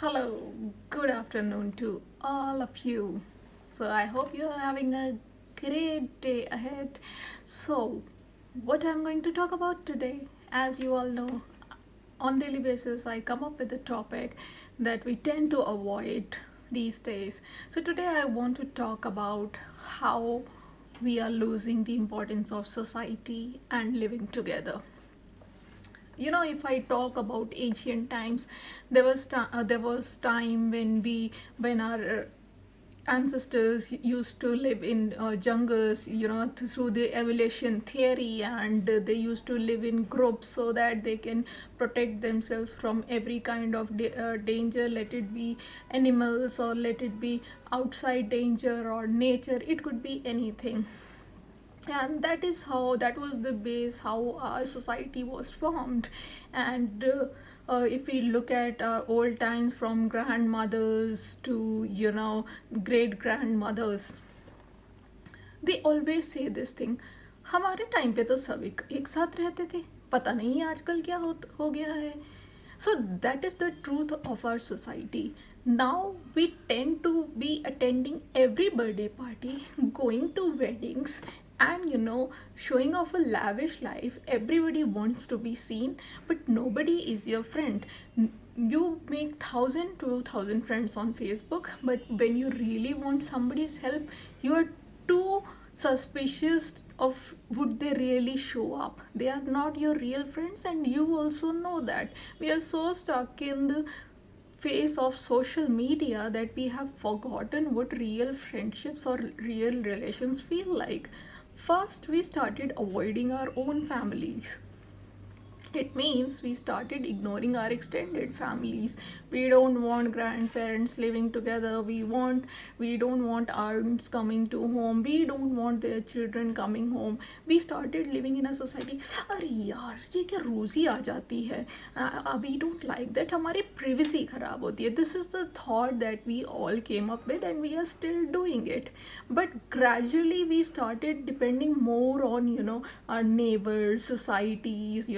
Hello, good afternoon to all of you. So, I hope you're having a great day ahead. So, what I'm going to talk about today, as you all know, on daily basis I come up with a topic that we tend to avoid these days. So, today I want to talk about how we are losing the importance of society and living together. If I talk about ancient times, there was time when our ancestors used to live in jungles, through the evolution theory, and they used to live in groups so that they can protect themselves from every kind of danger, let it be animals or let it be outside danger or nature, it could be anything. And that was the base how our society was formed. And if we look at our old times, from grandmothers to great grandmothers, they always say this thing, हमारे time पे तो सब एक साथ रहते थे, पता नहीं आजकल क्या हो गया है. So that is the truth of our society. Now we tend to be attending every birthday party, going to weddings, and showing off a lavish life. Everybody wants to be seen, but nobody is your friend. You make 1,000 2,000 friends on Facebook, but when you really want somebody's help, you are too suspicious of would they really show up. They are not your real friends, and you also know that. We are so stuck in the face of social media that we have forgotten what real friendships or real relations feel like. First, we started avoiding our own families. It means we started ignoring our extended families. We don't want grandparents living together. We don't want aunts coming to home. We don't want their children coming home. We started living in a society. अरे यार ये क्या रोज ही आ जाती है. We don't like that. हमारी privacy खराब होती है. This is the thought that we all came up with, and we are still doing it. But gradually we started depending more on our neighbors, societies.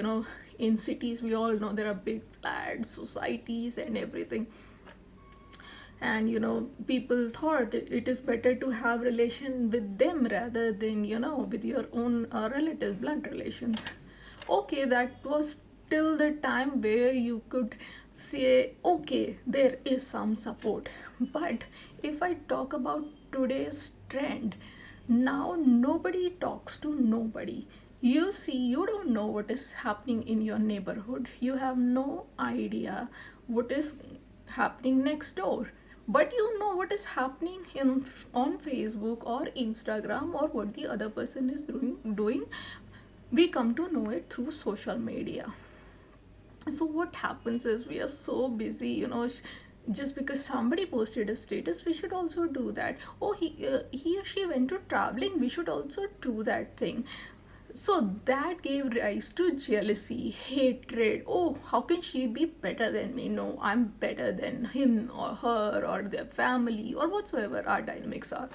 In cities, we all know there are big flats, societies, and everything. And people thought it is better to have relation with them rather than with your own relative blood relations. Okay, that was till the time where you could say, okay, there is some support. But if I talk about today's trend, now nobody talks to nobody. You see, you don't know what is happening in your neighborhood. You have no idea what is happening next door, but you know what is happening on Facebook or Instagram, or what the other person is doing. We come to know it through social media. So what happens is we are so busy, just because somebody posted a status, we should also do that. Oh, he or she went to traveling, we should also do that thing. So that gave rise to jealousy, hatred. Oh, how can she be better than me? No, I'm better than him or her or their family or whatsoever our dynamics are.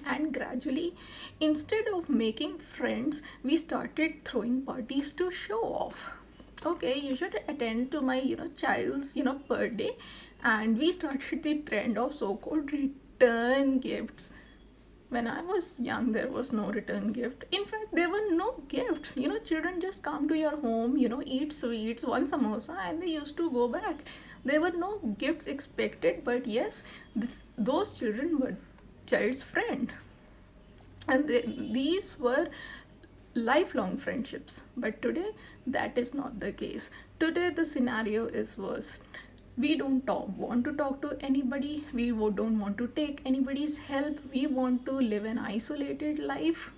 And gradually, instead of making friends, we started throwing parties to show off. Okay, you should attend to my child's birthday. And we started the trend of so-called return gifts. When I was young, there was no return gift. In fact, there were no gifts. Children just come to your home, eat sweets, one samosa, and they used to go back. There were no gifts expected, but yes, those children were child's friend. And these were lifelong friendships. But today, that is not the case. Today, the scenario is worse. We don't want to talk to anybody. We don't want to take anybody's help. We want to live an isolated life.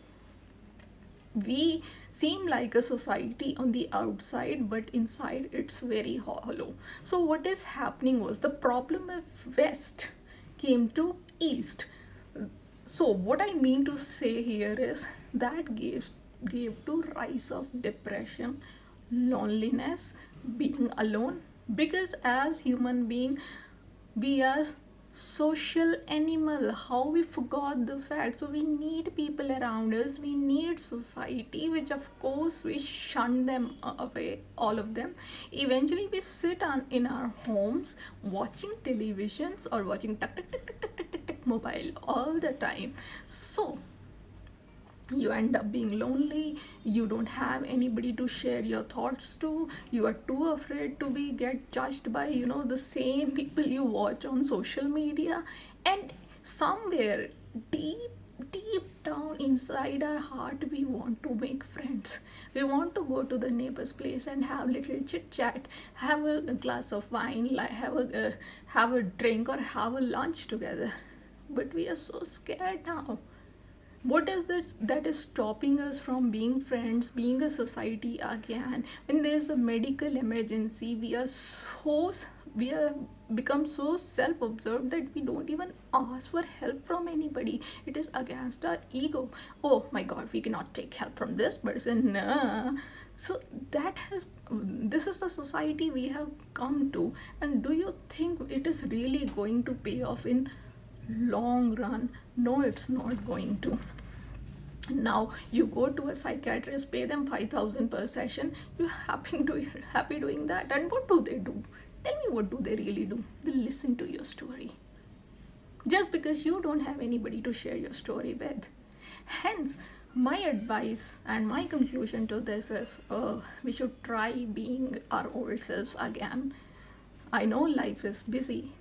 We seem like a society on the outside, but inside it's very hollow. So what is happening was, the problem of West came to East. So what I mean to say here is that gave to rise of depression, loneliness, being alone. Because as human being, we are social animal. How we forgot the fact. So we need people around us, we need society, which of course we shun them away, all of them. Eventually we sit on in our homes watching televisions or watching tuck tuck tuck tuck tuck tuck tuck tuck mobile all the time. So you end up being lonely, you don't have anybody to share your thoughts to, you are too afraid to be get judged by, you know, the same people you watch on social media. And somewhere deep down inside our heart, we want to make friends, we want to go to the neighbor's place and have little chit chat, have a glass of wine, like have a drink or have a lunch together. But we are so scared now. What is it that is stopping us from being friends, being a society again? When there's a medical emergency, we are become so self-absorbed that we don't even ask for help from anybody. It is against our ego. Oh my god, we cannot take help from this person. Nah. So this is the society we have come to. And do you think it is really going to pay off in long run? No, it's not going to. Now you go to a psychiatrist, pay them 5,000 per session, you're happy doing that. And what do they do? Tell me, what do they really do? They listen to your story just because you don't have anybody to share your story with. Hence, my advice and my conclusion to this is we should try being our old selves again. I know life is busy,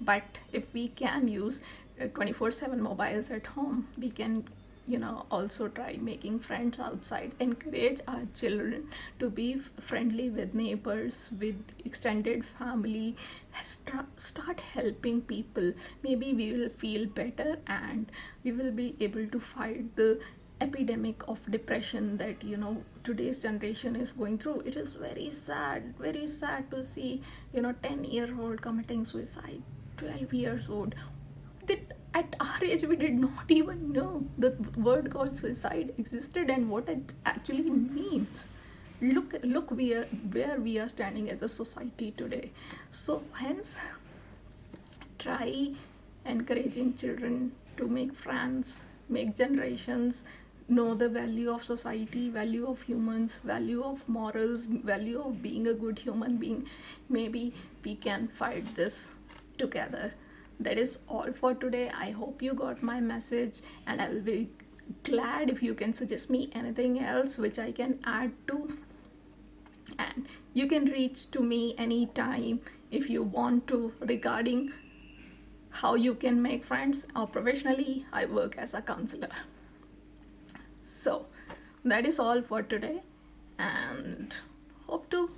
but if we can use 24/7 mobiles at home, we can, you know, also try making friends outside. Encourage our children to be friendly with neighbors, with extended family. Start helping people. Maybe we will feel better and we will be able to fight the epidemic of depression that, you know, today's generation is going through. It is very sad to see, you know, 10-year-old committing suicide, 12 years old. That at our age we did not even know the word called suicide existed and what it actually means. Look where we are standing as a society today. So hence, try encouraging children to make friends, make generations know the value of society, value of humans, value of morals, value of being a good human being. Maybe we can fight this together. That is all for today. I hope you got my message, and I will be glad if you can suggest me anything else which I can add to. And you can reach to me anytime if you want to, regarding how you can make friends, or professionally I work as a counselor. So that is all for today, and hope to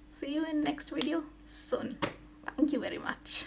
see you in next video soon. Thank you very much.